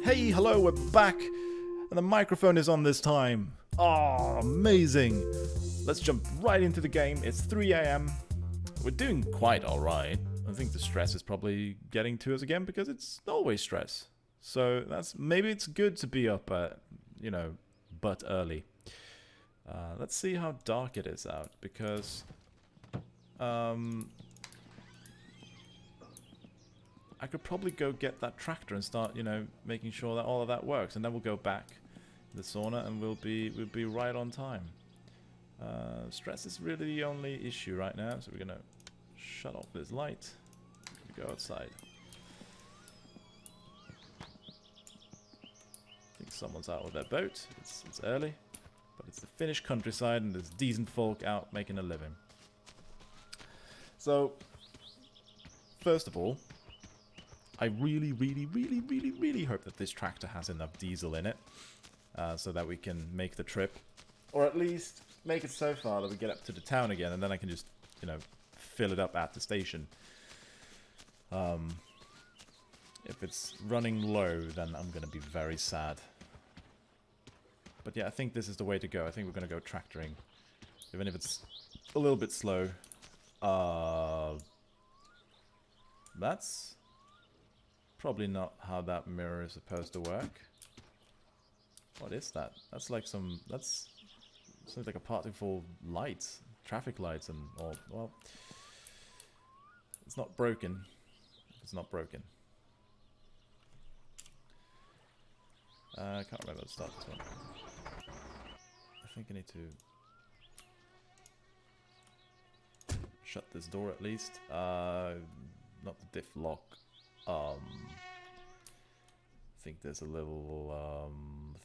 Hey, hello, we're back! And the microphone is on this time. Oh, amazing! Let's jump right into the game. It's 3 AM. We're doing quite alright. I think the stress is probably getting to us again because it's always stress. So maybe it's good to be up at, but early. Let's see how dark it is out because I could probably go get that tractor and start, making sure that all of that works, and then we'll go back to the sauna and we'll be right on time. Stress is really the only issue right now, so we're gonna shut off this light and go outside. I think someone's out with their boat. It's early, but it's the Finnish countryside and there's decent folk out making a living. So, first of all, I really hope that this tractor has enough diesel in it so that we can make the trip. Or at least make it so far that we get up to the town again and then I can just, fill it up at the station. If it's running low, then I'm going to be very sad. But yeah, I think this is the way to go. I think we're going to go tractoring. Even if it's a little bit slow. That's probably not how that mirror is supposed to work. What is that? That's like that's something like a party for lights, traffic lights, and all. Well, it's not broken. It's not broken. I can't remember how to start this one. I think I need to shut this door at least. Not the diff lock. I think there's a little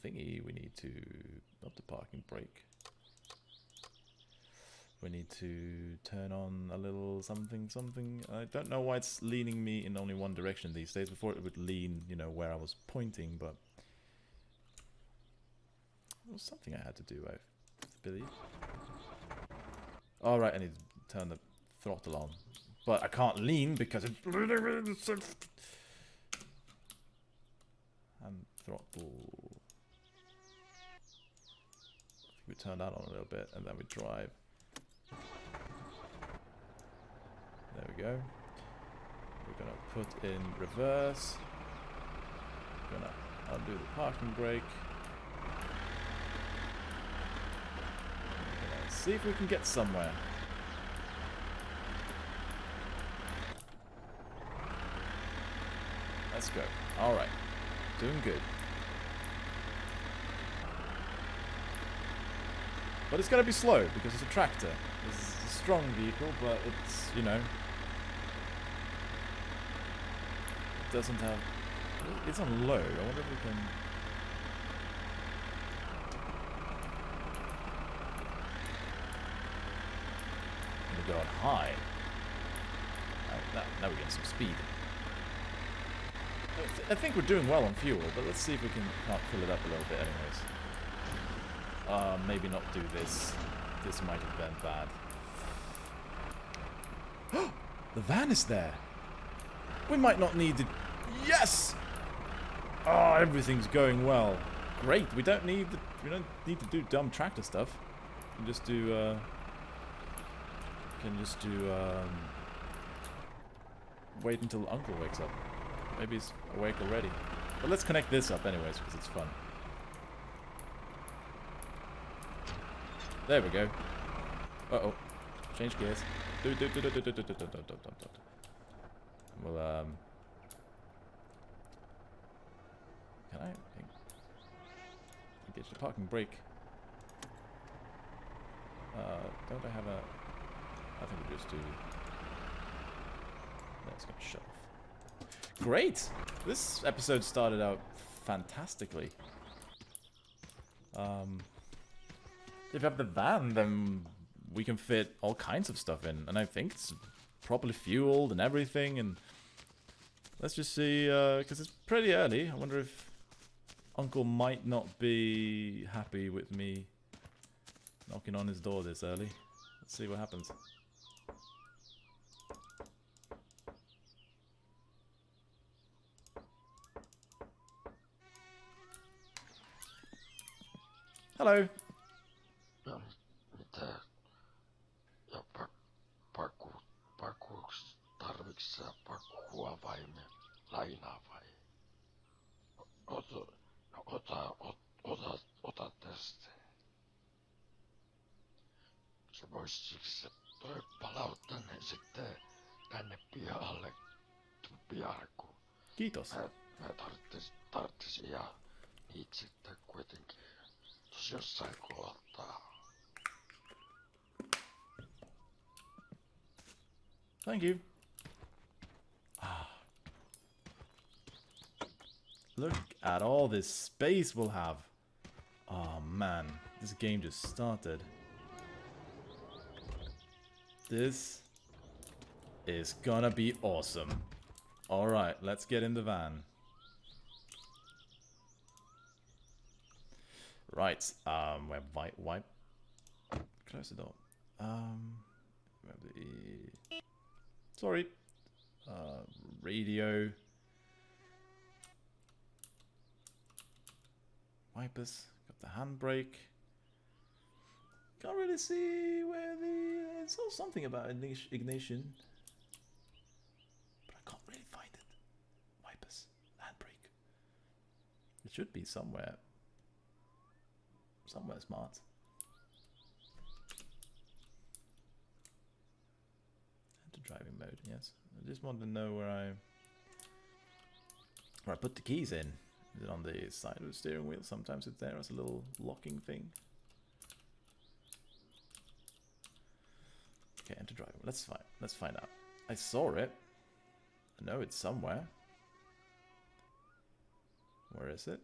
thingy we need to, not the parking brake. We need to turn on a little something. I don't know why it's leaning me in only one direction these days. Before it would lean, where I was pointing, but there was something I had to do, I believe. Alright, I need to turn the throttle on. But I can't lean because it's... And throttle... We turn that on a little bit and then we drive. There we go. We're gonna put in reverse. We're gonna undo the parking brake. We're gonna see if we can get somewhere. Let's go. Alright. Doing good. But it's gonna be slow because it's a tractor. This is a strong vehicle, but it's, it doesn't have... It's on low. I wonder if we can... I'm gonna go on high. Now we get some speed. I think we're doing well on fuel, but let's see if we can't fill it up a little bit anyways. Maybe not do this. This might have been bad. The van is there! We might not need it. Yes! Oh, everything's going well. Great, we don't need to do dumb tractor stuff. We can just do wait until Uncle wakes up. Maybe he's awake already. But let's connect this up anyways, because it's fun. There we go. Uh-oh. Change gears. Well, can I engage the parking brake? Don't I have a... I think we just do... That's gonna shut off. Great! This episode started out fantastically. If you have the van, then we can fit all kinds of stuff in. And I think it's properly fueled and everything. And let's just see, because it's pretty early. I wonder if Uncle might not be happy with me knocking on his door this early. Let's see what happens. Hello. No, mitä? Ja pakuuks tarviks sä pakua vai lainaa vai? Ota tästä. Se vois se toi palauttaa ne sitten tänne pihalle pian kun Kiitos. mä tarttisin ja niitä sitten kuitenkin tos jossain kohtaa. Thank you. Ah. Look at all this space we'll have. Oh man, this game just started. This is gonna be awesome. Alright, let's get in the van. Right, we have wipe. Close the door. We have the... Sorry. Radio. Wipers. Got the handbrake. Can't really see where the... It saw something about ignition. But I can't really find it. Wipers. Handbrake. It should be somewhere. Somewhere smart. Enter driving mode, yes. I just want to know where I put the keys in. Is it on the side of the steering wheel? Sometimes it's there as a little locking thing. Okay, enter driving. Let's find out. I saw it. I know it's somewhere. Where is it?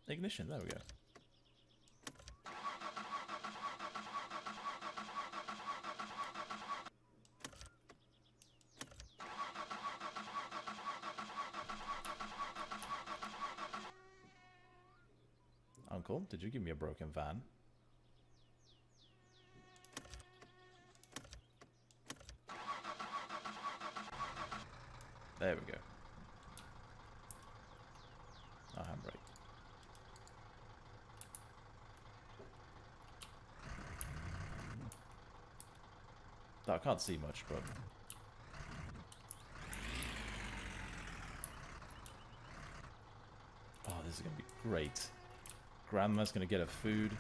Ignition, there we go. Uncle, did you give me a broken van? There we go. Oh, handbrake. I can't see much, but... Oh, this is going to be great. Grandma's going to get her food.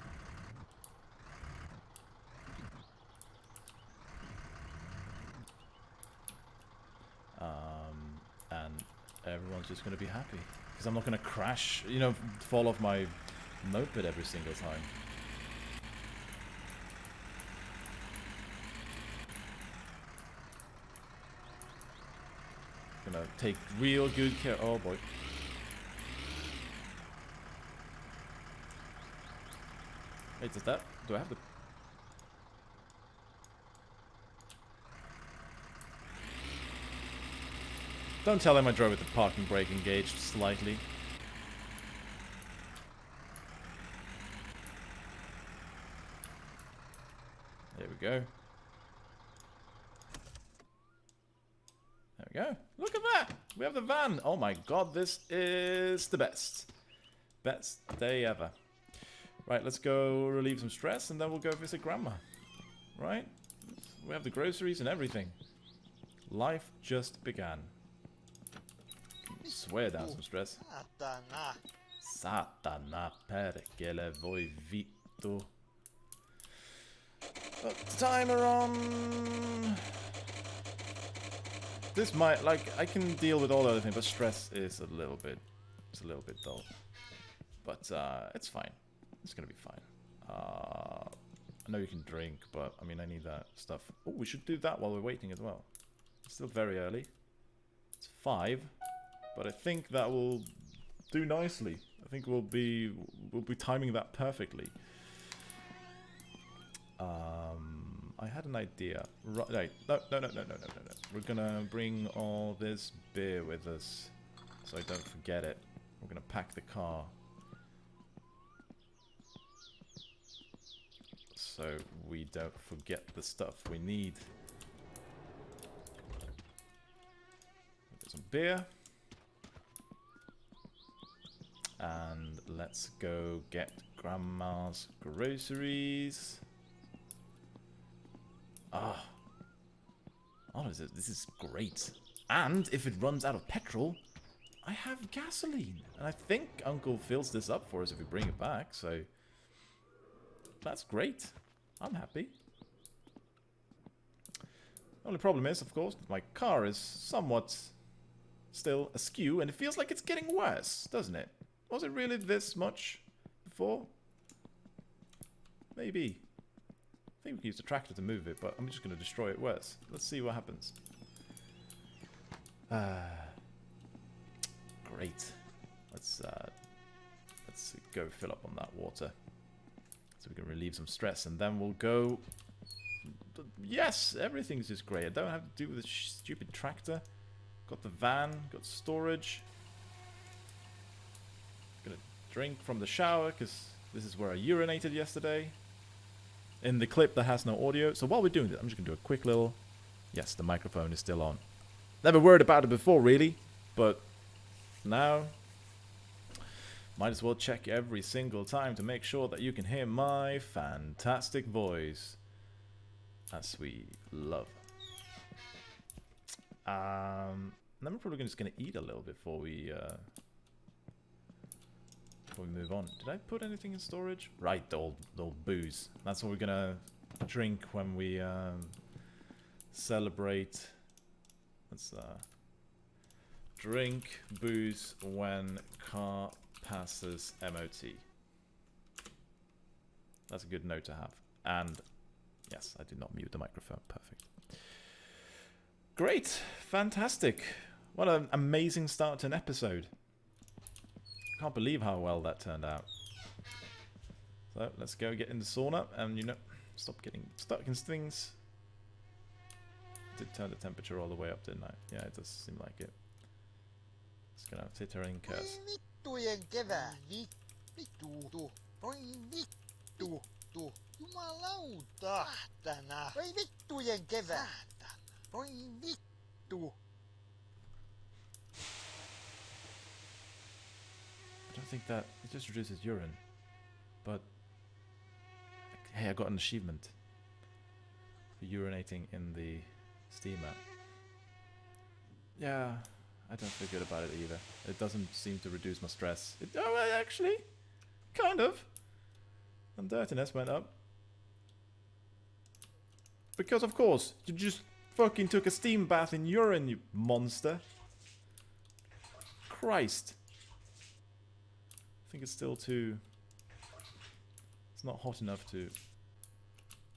And everyone's just going to be happy. Because I'm not going to crash, you know, fall off my moped every single time. Gonna take real good care. Oh boy. Wait, is that? Do I have the? Don't tell him I drove with the parking brake engaged slightly. There we go. There we go. Look at that! We have the van! Oh my god, this is the best. Best day ever. Right, let's go relieve some stress and then we'll go visit Grandma. Right? We have the groceries and everything. Life just began. Swear down some stress. Satana. Satana perkele voi vittu. Put the timer on. This might, like, I can deal with all the other things, but stress is a little bit dull. But it's fine. It's gonna be fine. I know you can drink, but I mean, I need that stuff. Oh, we should do that while we're waiting as well. It's still very early. It's 5, but I think that will do nicely. I think we'll be timing that perfectly. I had an idea. Right, no. We're gonna bring all this beer with us, so I don't forget it. We're gonna pack the car. So we don't forget the stuff we need. Get some beer. And let's go get Grandma's groceries. Ah. Oh, this is great. And if it runs out of petrol, I have gasoline. And I think Uncle fills this up for us if we bring it back, so that's great. I'm happy. Only problem is, of course, my car is somewhat still askew, and it feels like it's getting worse, doesn't it? Was it really this much before? Maybe. I think we can use the tractor to move it, but I'm just going to destroy it worse. Let's see what happens. Great. Let's go fill up on that water, so we can relieve some stress, and then we'll go. Yes, everything's just great. I don't have to do with this stupid tractor. Got the van, got storage. Gonna drink from the shower because this is where I urinated yesterday. In the clip that has no audio. So while we're doing this, I'm just gonna do a quick little. Yes, the microphone is still on. Never worried about it before, really, but now might as well check every single time to make sure that you can hear my fantastic voice, as we love. Then we're probably just gonna eat a little before we move on. Did I put anything in storage? Right, the old booze. That's what we're gonna drink when we celebrate. Let's drink booze when car passes MOT. That's a good note to have. And yes, I did not mute the microphone. Perfect. Great. Fantastic. What an amazing start to an episode. Can't believe how well that turned out. So let's go get in the sauna and, you know, stop getting stuck in things. Did turn the temperature all the way up, didn't I? Yeah, it does seem like it. Just gonna sit here and curse. Jumalauta! Saatana! Voi vittujen kevättä! Voi vittu! I don't think that it just reduces urine, but hey, I got an achievement for urinating in the steamer. Yeah, I don't feel good about it either. It doesn't seem to reduce my stress. Actually, kind of. And dirtiness went up. Because of course, you just fucking took a steam bath in urine, you monster. Christ. I think it's still too... It's not hot enough to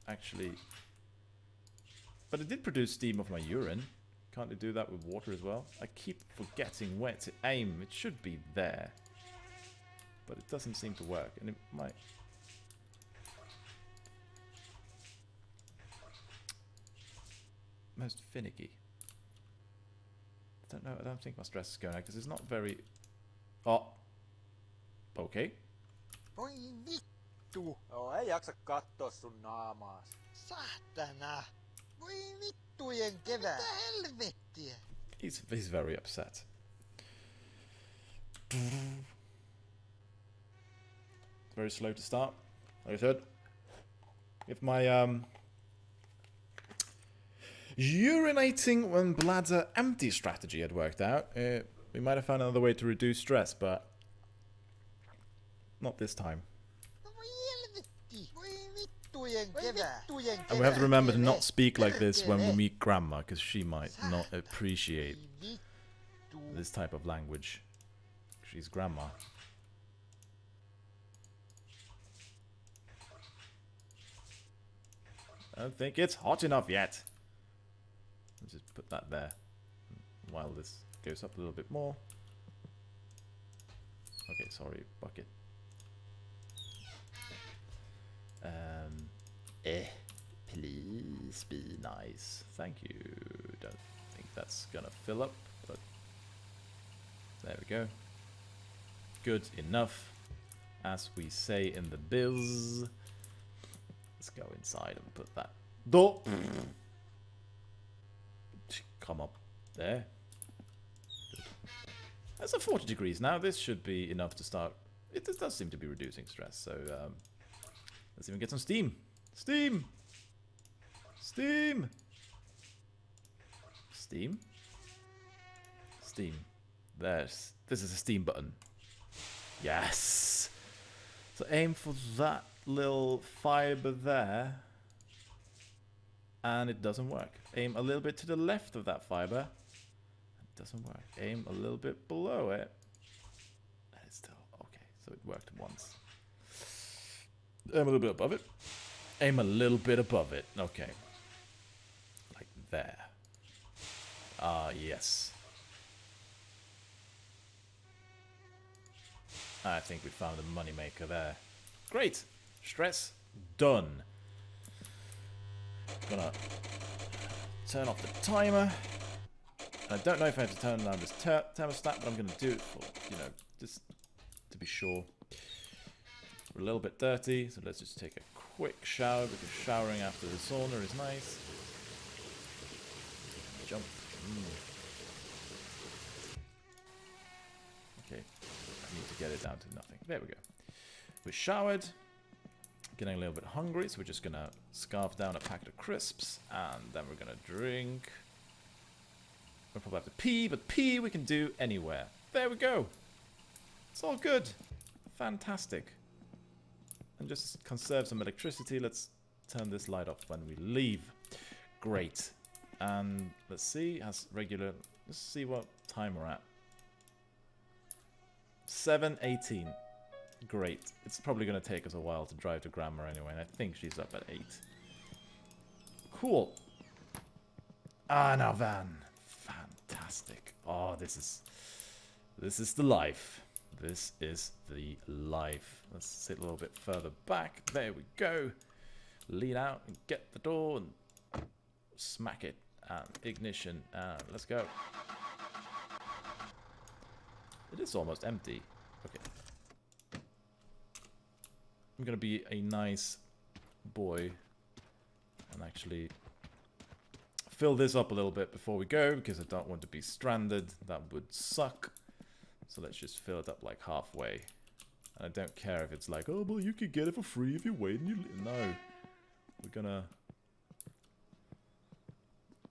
actually... But it did produce steam off my urine. Can't it do that with water as well? I keep forgetting where to aim. It should be there. But it doesn't seem to work. And it might... Most finicky. I don't know. I don't think my stress is going out because it's not very... Oh. Okay. Voi vittu! Joo, ei jaksa katsoa sun naamaas. Saatana! Voi vittujen kevää! Mitä helvettiä? He's very upset. Very slow to start. Like I said, if my urinating when bladder empty strategy had worked out, we might have found another way to reduce stress, but not this time. Voi helvetti! Voi vittujen kevää! And we have to remember to not speak like this when we meet Grandma, because she might not appreciate this type of language. She's Grandma. I don't think it's hot enough yet. Let's just put that there while this goes up a little bit more. Okay, sorry, bucket. Please be nice. Thank you. Don't think that's gonna fill up, but there we go. Good enough, as we say in the biz. Let's go inside and put that door. Come up there. Good. That's at 40 degrees now. This should be enough to start. It does seem to be reducing stress. So let's even get some steam. Steam! Steam! Steam? Steam. This is a steam button. Yes! So aim for that little fiber there. And it doesn't work. Aim a little bit to the left of that fiber. It doesn't work. Aim a little bit below it. And it's still okay. So it worked once. Aim a little bit above it. Aim a little bit above it. Okay. Like there. Ah, yes. I think we found a moneymaker there. Great. Stress done. Gonna turn off the timer. I don't know if I have to turn down this thermostat, but I'm gonna do it for, you know, just to be sure. We're a little bit dirty, so let's just take a quick shower, because showering after the sauna is nice. Jump. Okay, I need to get it down to nothing. There we go. We showered. Getting a little bit hungry, so we're just gonna scarf down a packet of crisps, and then we're gonna drink. We'll probably have to pee, but pee we can do anywhere. There we go. It's all good. Fantastic. And just conserve some electricity. Let's turn this light off when we leave. Great. And let's see, has regular. Let's see what time we're at. 7:18. Great. It's probably going to take us a while to drive to Grandma anyway, and I think she's up at 8. Cool. Ah, now van. Fantastic. Oh, this is the life. This is the life. Let's sit a little bit further back. There we go. Lean out and get the door and smack it. And ignition. And let's go. It is almost empty. Okay. I'm gonna be a nice boy and actually fill this up a little bit before we go, because I don't want to be stranded. That would suck. So let's just fill it up like halfway. And I don't care if it's like, oh, well, you could get it for free if you wait and you... No. We're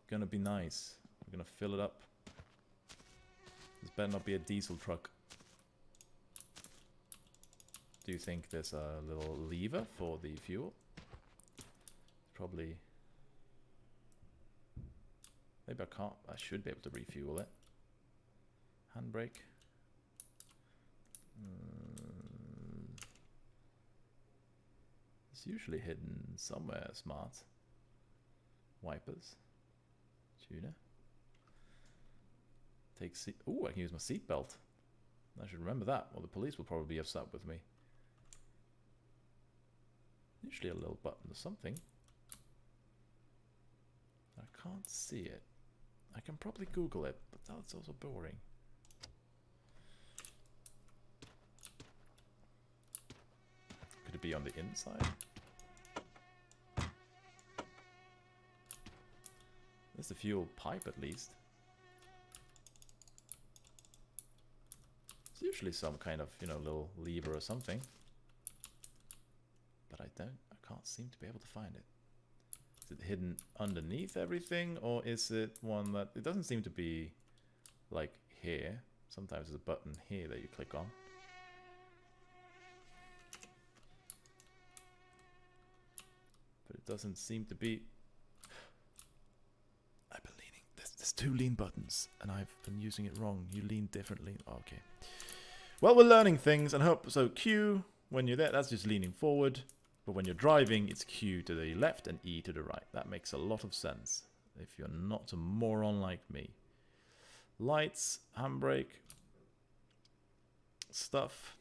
gonna be nice. We're gonna fill it up. This better not be a diesel truck. Do you think there's a little lever for the fuel? Probably. Maybe I can't. I should be able to refuel it. Handbrake. It's usually hidden somewhere smart. Wipers. Tuner. Take seat. Ooh, I can use my seatbelt. I should remember that, or the police will probably be upset with me. Usually a little button or something. I can't see it. I can probably Google it, but that's also boring. Could it be on the inside? There's the fuel pipe at least. It's usually some kind of, you know, little lever or something. But I can't seem to be able to find it. Is it hidden underneath everything, or is it one that... It doesn't seem to be like here. Sometimes there's a button here that you click on. But it doesn't seem to be... I've been leaning... There's 2 lean buttons, and I've been using it wrong. You lean differently. Oh, okay. Well, we're learning things, and hope... So Q, when you're there, that's just leaning forward. But when you're driving, it's Q to the left and E to the right. That makes a lot of sense if you're not a moron like me. Lights, handbrake, stuff.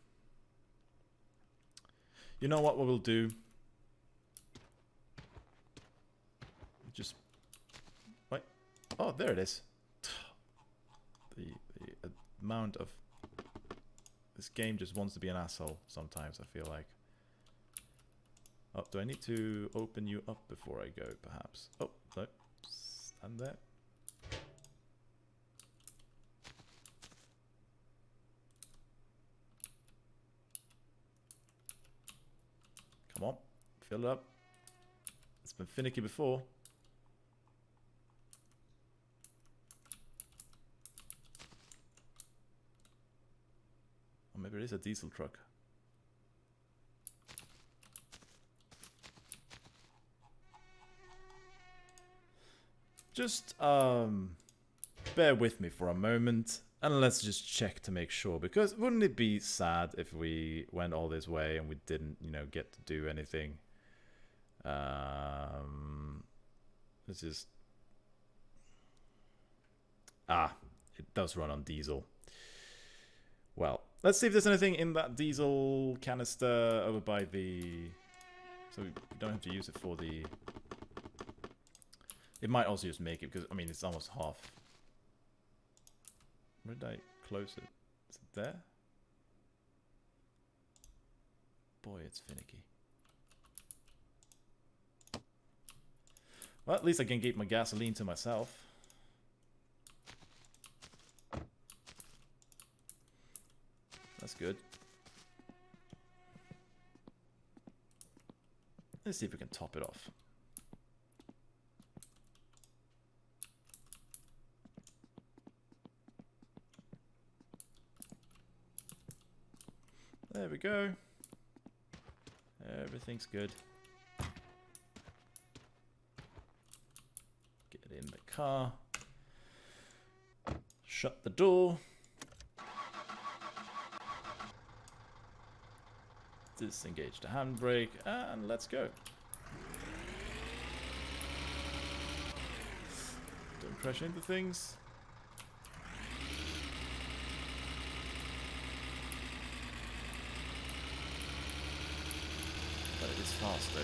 You know what we'll do? Just... Wait. Oh, there it is. The amount of... This game just wants to be an asshole sometimes, I feel like. Oh, do I need to open you up before I go, perhaps? Oh, no. Stand there. Fill it up. It's been finicky before. Or maybe it is a diesel truck. Just bear with me for a moment and let's just check to make sure, because wouldn't it be sad if we went all this way and we didn't, you know, get to do anything? This is it does run on diesel. Well, let's see if there's anything in that diesel canister over by the, so we don't have to use it for the, it might also just make it, because I mean it's almost half. Where did I close it? Is it there? Boy, it's finicky. Well, at least I can keep my gasoline to myself. That's good. Let's see if we can top it off. There we go. Everything's good. Get in the car. Shut the door. Disengage the handbrake and let's go. Don't crash into things. But it is fast though.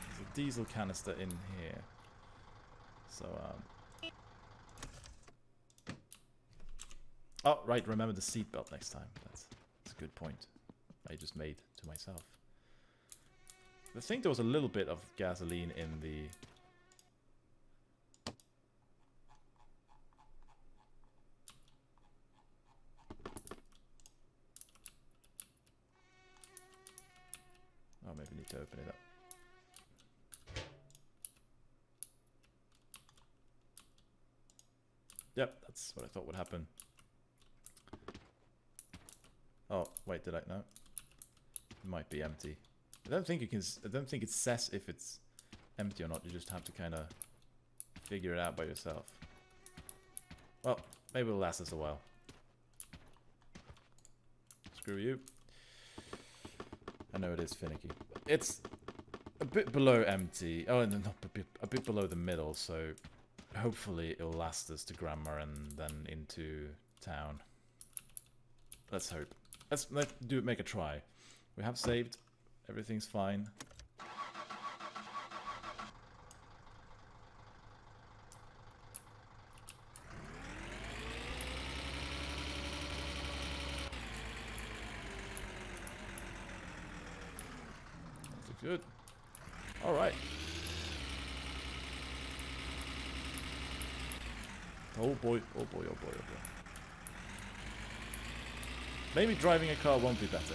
There's a diesel canister in here. So, oh, right, remember the seatbelt next time. That's a good point I just made to myself. I think there was a little bit of gasoline in the... Oh, maybe we need to open it up. Yep, that's what I thought would happen. Oh, wait, did I? No. It might be empty. I don't think you can... I don't think it says if it's empty or not. You just have to kind of figure it out by yourself. Well, maybe it'll last us a while. Screw you. I know it is finicky. It's a bit below empty. Oh, no, not a bit below the middle, so... Hopefully it'll last us to Grammar and then into town. Let's hope. Let's make a try. We have saved. Everything's fine. That's good. All right. Oh boy, oh boy, oh boy, oh boy. Maybe driving a car won't be better.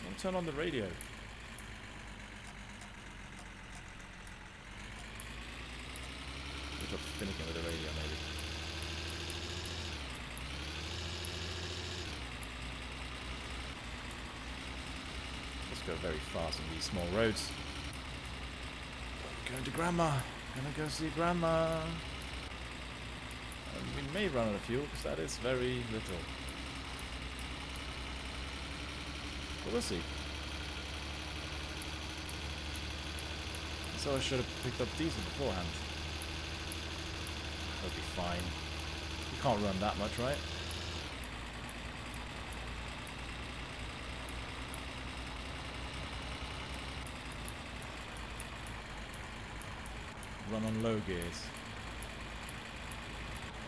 Don't turn on the radio. We've got finicking with the radio maybe. Go very fast on these small roads. Going to Grandma. Gonna go see Grandma. And we may run out of fuel because that is very little. But we'll see. So I should have picked up diesel beforehand. That'll be fine. You can't run that much, right? Run on low gears.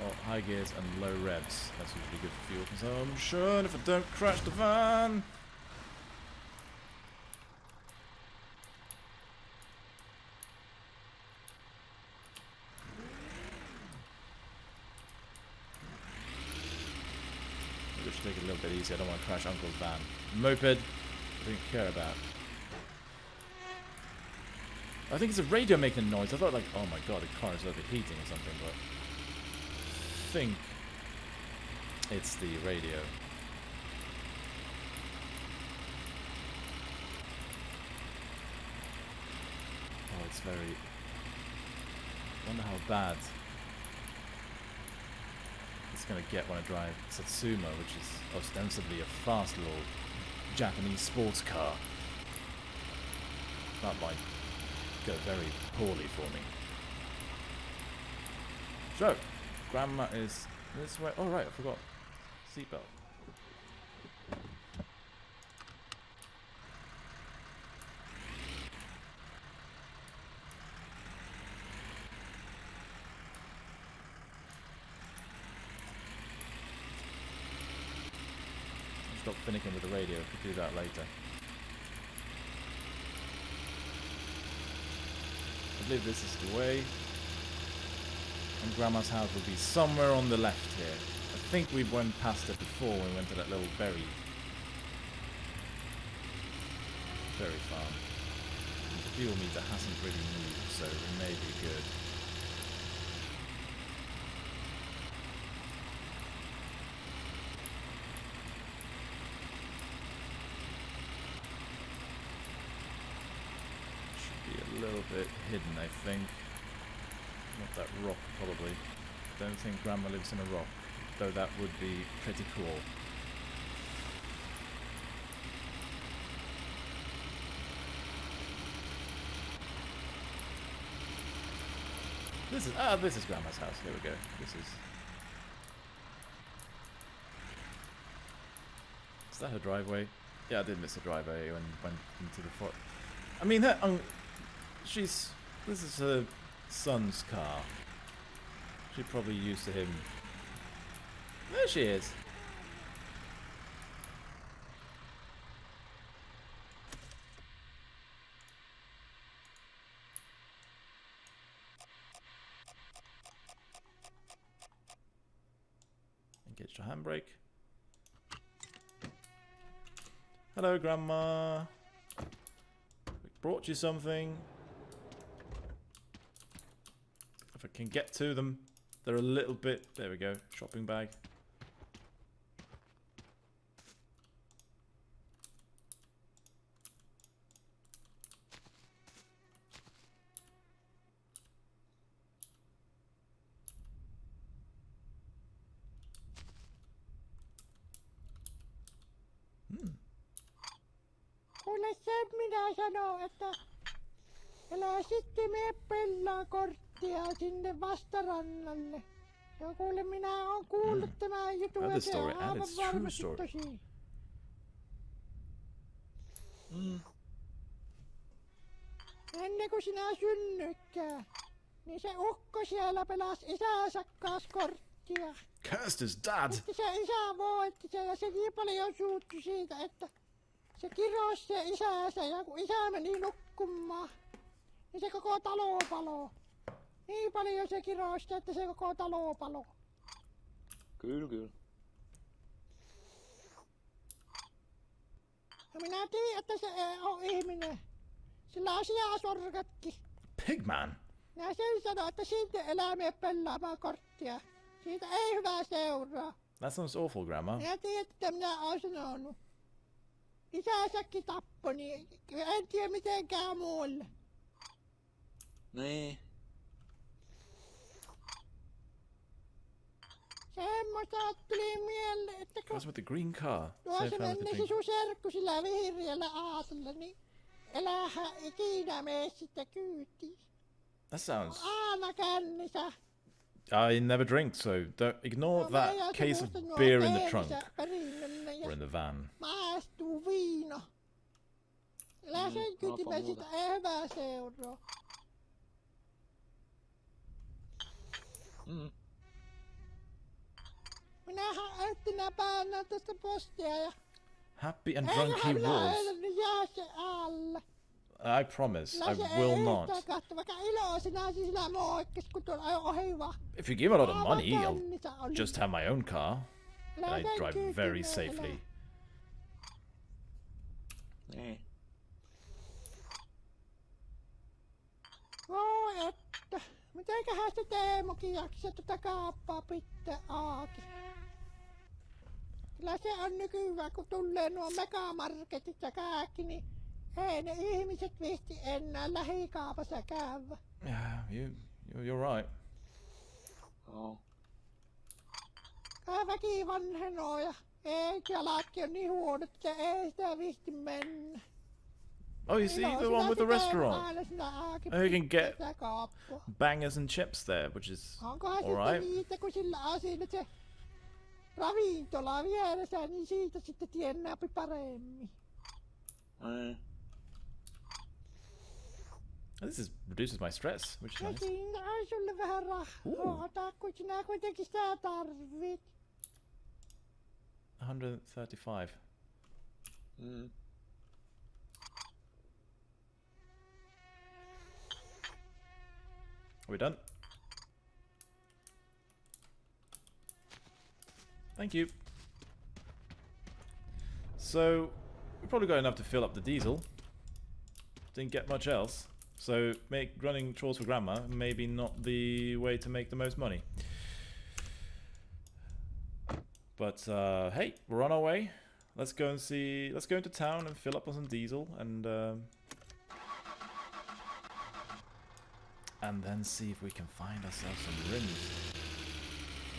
Or high gears and low revs. That's usually good for fuel consumption if I don't crash the van. should take it a little bit easier. I don't want to crash Uncle's van. Moped, I don't care about. I think it's a radio making noise. I thought like, oh my god, the car is overheating or something, but I think it's the radio. Oh, it's very... I wonder how bad it's going to get when I drive Satsuma, which is ostensibly a fast little Japanese sports car. That might go very poorly for me. So, Grandma is this way. Oh right, I forgot. Seatbelt. Stop finicking with the radio. Could do that later. I believe this is the way. And Grandma's house will be somewhere on the left here. I think we went past it before when we went to that little berry farm. And the fuel meter hasn't really moved, so we may be good. A little bit hidden, I think. Not that rock, probably. Don't think Grandma lives in a rock, though that would be pretty cool. This is Grandma's house. Here we go. Is that her driveway? Yeah, I did miss a driveway when went into the fort. I mean, this is her son's car. She's probably used to him. There she is. Engage the handbrake. Hello, Grandma. We brought you something. If I can get to them, they're a little bit... There we go. Shopping bag. Kuule se minä sanon, että älä sitten mene pellaa korttia sinne vastarannalle. Ja kuule minä oon kuullut tämän jutun ja se on aivan varmasti tosi. Ennen kuin sinä synnytkään, niin se ukko siellä pelasi isänsä kanssa korttia. Cursed his dad! Sitten se isä voitti sen ja se niin paljon suuttui siitä, että se kirosi se isänsä ja kun isä meni nukkumaan, niin se koko talo paloi. Niin paljon se kirosi, että se koko talo paloi. Kyllä, kyllä. Ja minä tiedän, että se ei ole ihminen. Sillä on sijasorkatkin. Pigman? Minä sen sanon, että siitä elää mene pelaamaan korttia. Siitä ei hyvää seuraa. That sounds awful, Grandma. Minä tiedän, että minä oon sanonut. Isänsäkin tappoi, niin en tiedä mitenkään muulle. Niin. Semmoista tuli mieleen, että kun What's with the green car? tuossa meni se sun serkku sillä vihreällä aatolla, niin älähän ikinä mene sitten kyytiin. That sounds... Aina kännissä. I never drink, so don't ignore that case of beer in the trunk. Or in the van. Maistuu viino. Älä sen kytimä sitä ei hyvää seuraa. Minähän äittinä päänä tästä postia ja... Happy and drunk he was. Jää se alle. I promise, I will not. Vaikka iloisena sillä moikkis, kun tuolla on ohi vaan. If you give a lot of money, I'll just have my own car. and I drive very safely. Voi että. Mitenköhän se Teemukin jaksaa tota kauppaa pitää auki? Kyllä se on nykyään, kun tulee nuo megamarketit ja kaikki, niin ei ne ihmiset viitti enää lähikaupassa käydä. Yeah, you're right. Oh. Kai väki vanhenoo ja ei jalatkin on niin huonot, että ei sitä viitti mennä. Oh, you see the one with the restaurant. Oh, you can get bangers and chips there, which is onkohan alright. sitten niitä, kun sillä on siinä se ravintola vieressä, niin siitä sitten tiennää paremmin. This reduces my stress, which is Ja nice. siinä on sulle vähän rahaa, ota kun sinä kuitenkin sitä tarvit. 135. Are we done? Thank you. So, we probably got enough to fill up the diesel. Didn't get much else. So, running chores for grandma, maybe not the way to make the most money. But, hey, we're on our way. Let's go into town and fill up on some diesel and then see if we can find ourselves some rims.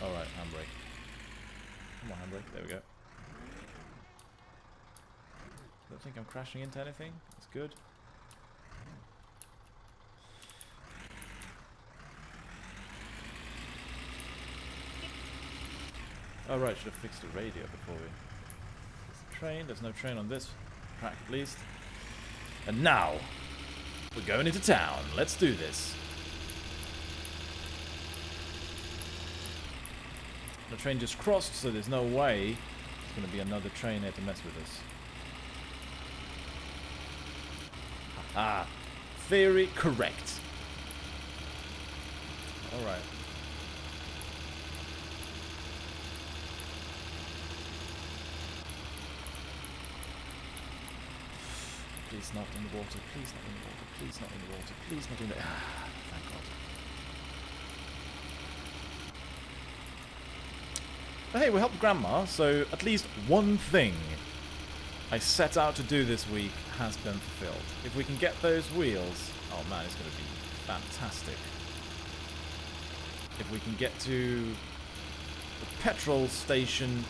Alright, handbrake. Come on, handbrake. There we go. Don't think I'm crashing into anything. That's good. Oh right, should have fixed the radio before we... There's a train. There's no train on this track, at least. And now, we're going into town. Let's do this. The train just crossed, so there's no way there's going to be another train here to mess with us. Ah, theory correct. Alright. Please not in the water, please not in the water, please not in the water, please not in the... Ah, thank God. But hey, we helped Grandma, so at least one thing I set out to do this week has been fulfilled. If we can get those wheels... Oh man, it's going to be fantastic. If we can get to the petrol station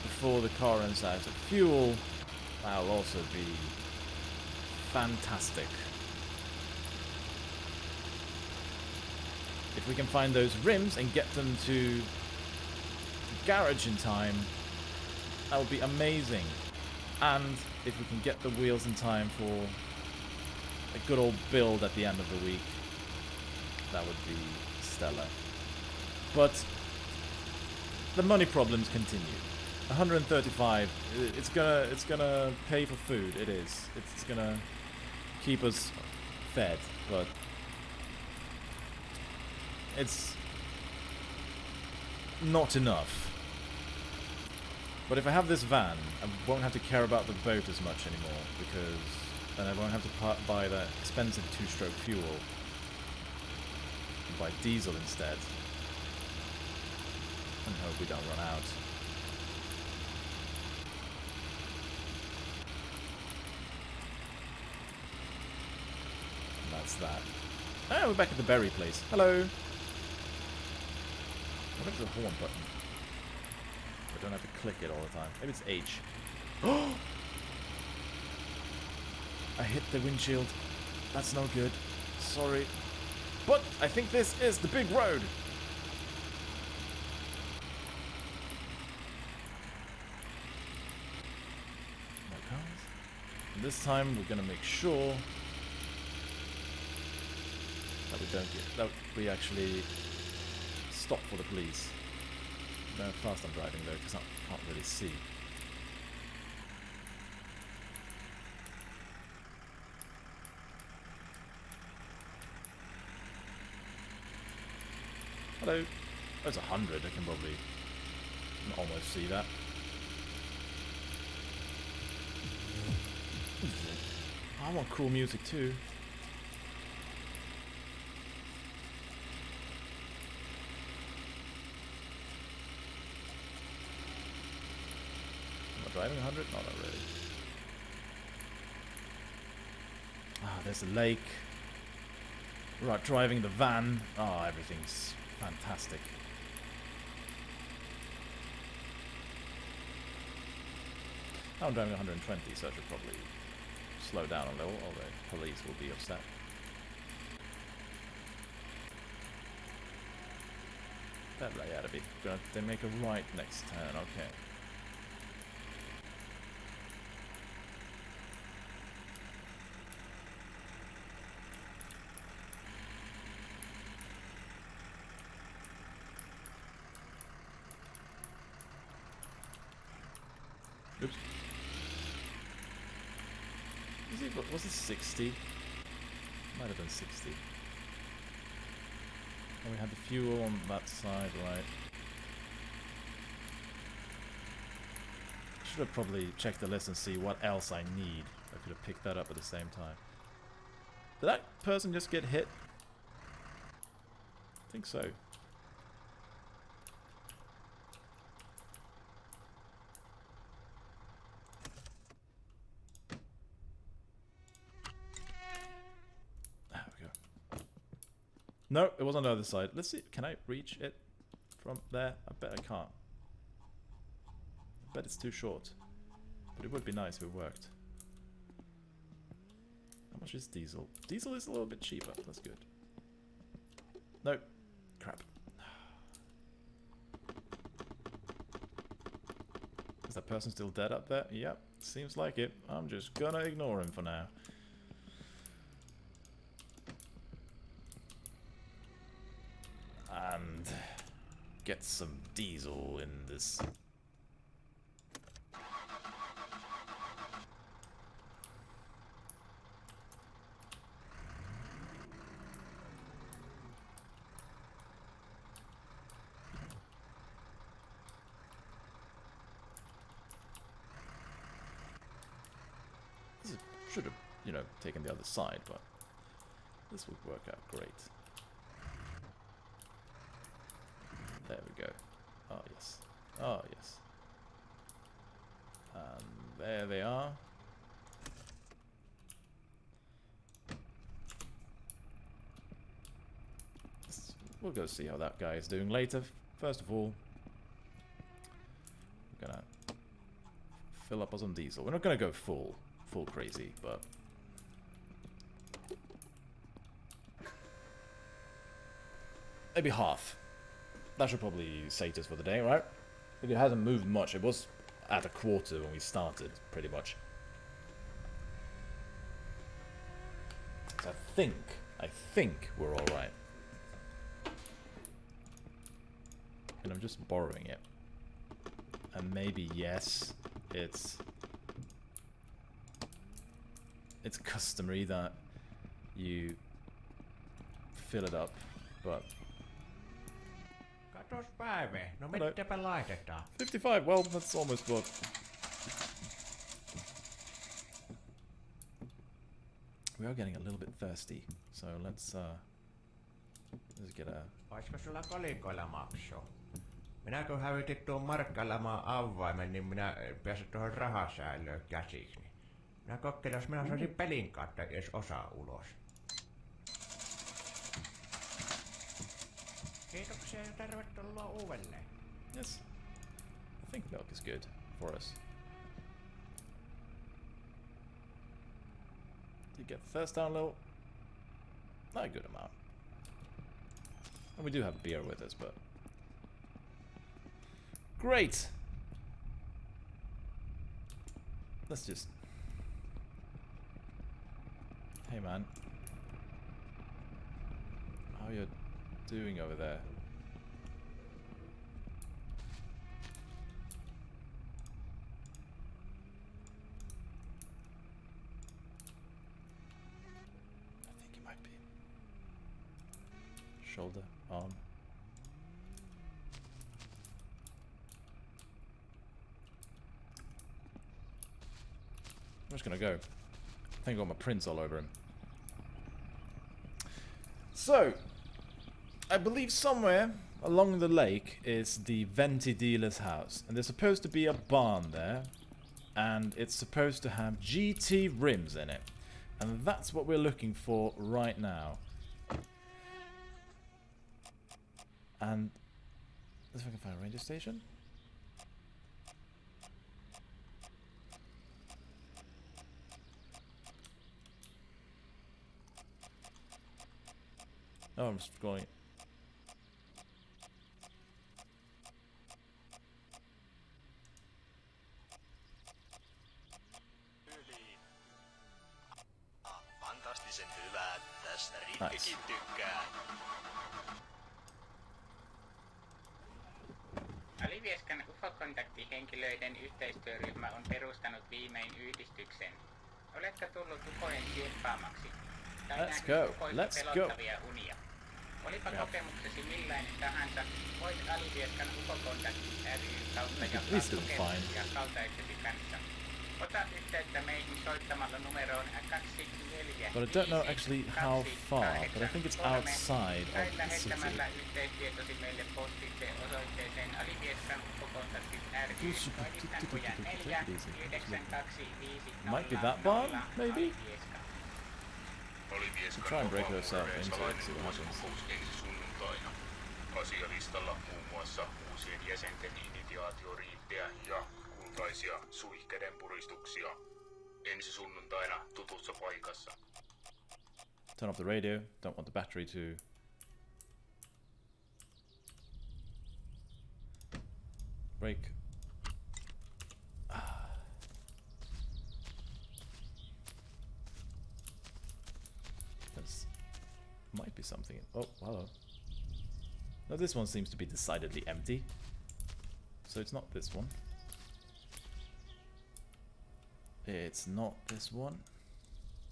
before the car runs out of fuel, that'll also be fantastic. If we can find those rims and get them to the garage in time, that would be amazing. And if we can get the wheels in time for a good old build at the end of the week, that would be stellar. But the money problems continue. 135. It's gonna pay for food. It is. It's gonna keep us fed, but it's not enough. But if I have this van, I won't have to care about the boat as much anymore, because then I won't have to buy that expensive two-stroke fuel and buy diesel instead. And hope we don't run out. And that's that. Oh, we're back at the berry place. Hello! What is the horn button? I don't have to click it all the time. Maybe it's H. Oh! I hit the windshield. That's no good. Sorry. But I think this is the big road. No cars. And this time we're gonna make sure that we don't get that we actually stop for the police. I don't know how fast I'm driving though, because I can't really see. Hello. Oh, it's 100. I can probably can almost see that. I want cool music too. Am I driving 100? No, not really. Ah, there's a lake. Right, driving the van. Oh, everything's fantastic. Now I'm driving 120, so I should probably slow down a little, or the police will be upset. That lay out a bit. They make a right next turn, okay. Oops. Was it 60? Might have been 60. And we had the fuel on that side, right? Should have probably checked the list and see what else I need. I could have picked that up at the same time. Did that person just get hit? I think so. No, it was on the other side. Let's see. Can I reach it from there? I bet I can't. I bet it's too short. But it would be nice if it worked. How much is diesel? Diesel is a little bit cheaper. That's good. No. Crap. Is that person still dead up there? Yep. Seems like it. I'm just gonna ignore him for now. And get some diesel in this. Should have, you know, taken the other side, but this would work out great. There we go. Oh, yes. Oh, yes. And there they are. We'll go see how that guy is doing later. First of all, we're gonna fill up on some diesel. We're not gonna go full crazy, but maybe half. That should probably save us for the day, right? It hasn't moved much. It was at a quarter when we started, pretty much. So I think we're all right. And I'm just borrowing it. And maybe, yes, it's customary that you fill it up, but... Katos Päive, no Hello. mitäpä laitetaan? 55, well, that's almost what... We are getting a little bit thirsty, so let's get a... Oisko sulla kolikoilla maksua? Minä kun hävitin tuon markkailemaan avaimen, niin minä pääsin tuohon rahasäilöön käsiksi. Minä kokeilin, jos minä saisin pelin kautta edes osa ulos. Kiitoksia ja tervetuloa uudelleen. Yes. I think milk is good for us. To get the thirst down a little. Not a good amount. And we do have a beer with us, but... Great! Let's just... Hey man. How are you doing over there? I think it might be shoulder, arm. just gonna go. I think I got my prints all over him. So, I believe somewhere along the lake is the Venti dealer's house. And there's supposed to be a barn there. And it's supposed to have GT rims in it. And that's what we're looking for right now. And let's see if I can find a ranger station. Oh, I'm scrolling. Fantastisen hyvä. Tästä Nice. Rikkikin tykkää. Alivieskan UFO-kontaktihenkilöiden yhteistyöryhmä on perustanut viimein yhdistyksen. Oletko tullut UFOjen sieppaamaksi? Tai Let's nähnyt go. UFOista Let's go. pelottavia unia? Olipa kokemuksesi millainen tahansa, voit Alivieskan UFO-kontakti ry kautta jakaa Please do kokemuksia kaltaisesi kanssa. Ota yhteyttä meihin soittamalla numeroon 214. But I don't know actually how far, but I think it's outside Tai of the lähettämällä city. yhteystietosi meille postitse osoitteeseen Alivieskan UFO-kontaktit ry. Toimittakuja 4 925 Might be that barn, maybe? Oli We'll try and break ourselves into it, see what happens. kokous ensi sunnuntaina. Asialistalla muun muassa uusien jäsenten initiaatioriittejä ja kultaisia suihkeiden puristuksia. Ensi sunnuntaina tutussa paikassa. Turn off the radio. Don't want the battery to... break. There's... might be something... oh, hello. No, this one seems to be decidedly empty. So it's not this one. It's not this one.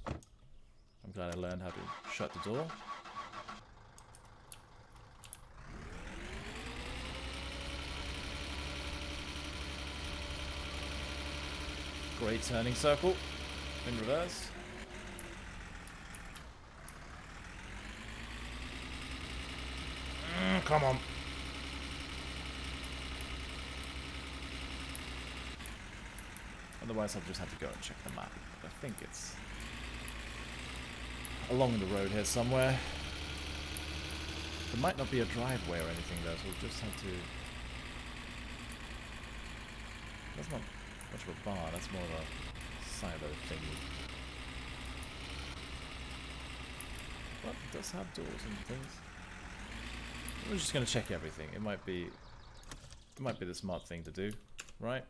I'm glad I learned how to shut the door. Great turning circle. In reverse. Come on. Otherwise I'll just have to go and check the map. I think it's along the road here somewhere. There might not be a driveway or anything though, so we'll just have to... That's not much of a bar, that's more of a silo thingy. But it does have doors and things. We're just gonna check everything. It might be the smart thing to do, right?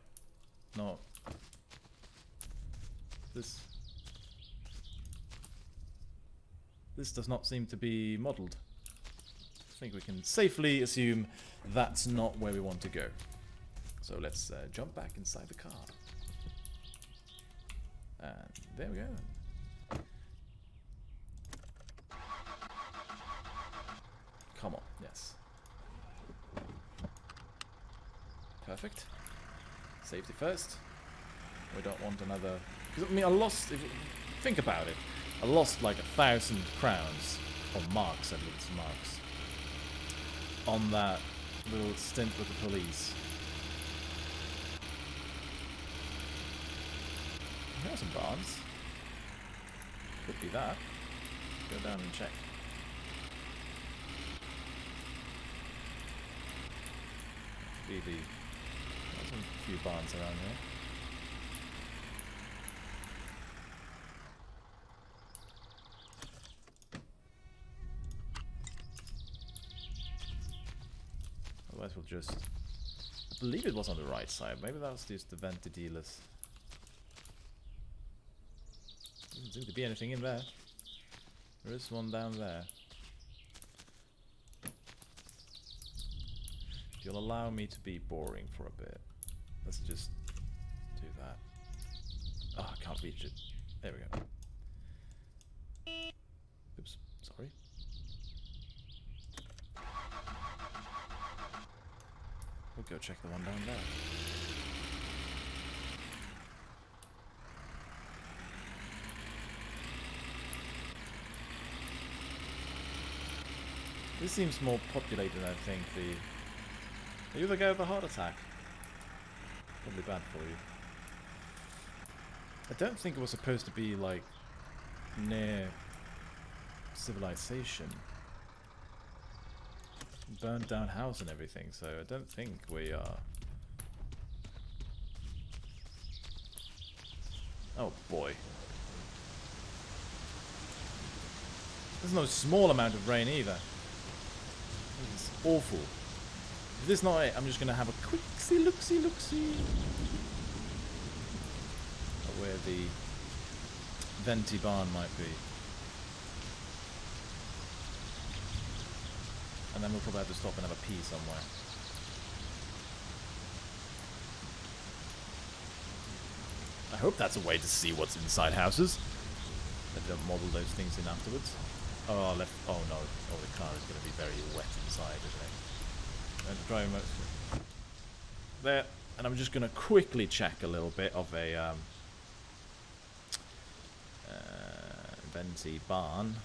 Not this. This does not seem to be modelled. I think we can safely assume that's not where we want to go. So let's jump back inside the car. And there we go. Come on, yes. Perfect. Safety first. We don't want another... Because, I mean, I lost... If you think about it. I lost like 1,000 crowns. Or marks, at least. Marks. On that little stint with the police. Here are some barns. Could be that. Go down and check. Be the... There's a few barns around here. Otherwise we'll just... I believe it was on the right side. Maybe that was just the Venti dealers. Doesn't seem to be anything in there. There is one down there. If you'll allow me to be boring for a bit. Let's just do that. Oh, I can't reach it. There we go. Oops, sorry. We'll go check the one down there. This seems more populated, I think. Are you the guy with the heart attack? Probably bad for you. I don't think it was supposed to be, like, near civilization. Burned down house and everything, so I don't think we are... Oh boy. There's no small amount of rain either. This is awful. If this is not it, I'm just gonna have a quick look-see at where the venti barn might be. And then we'll probably have to stop and have a pee somewhere. I hope that's a way to see what's inside houses. They don't model those things in afterwards. Oh, left. Oh no. Oh, the car is going to be very wet inside, isn't it? And the driving mode. There. And I'm just going to quickly check a little bit of a venti barn.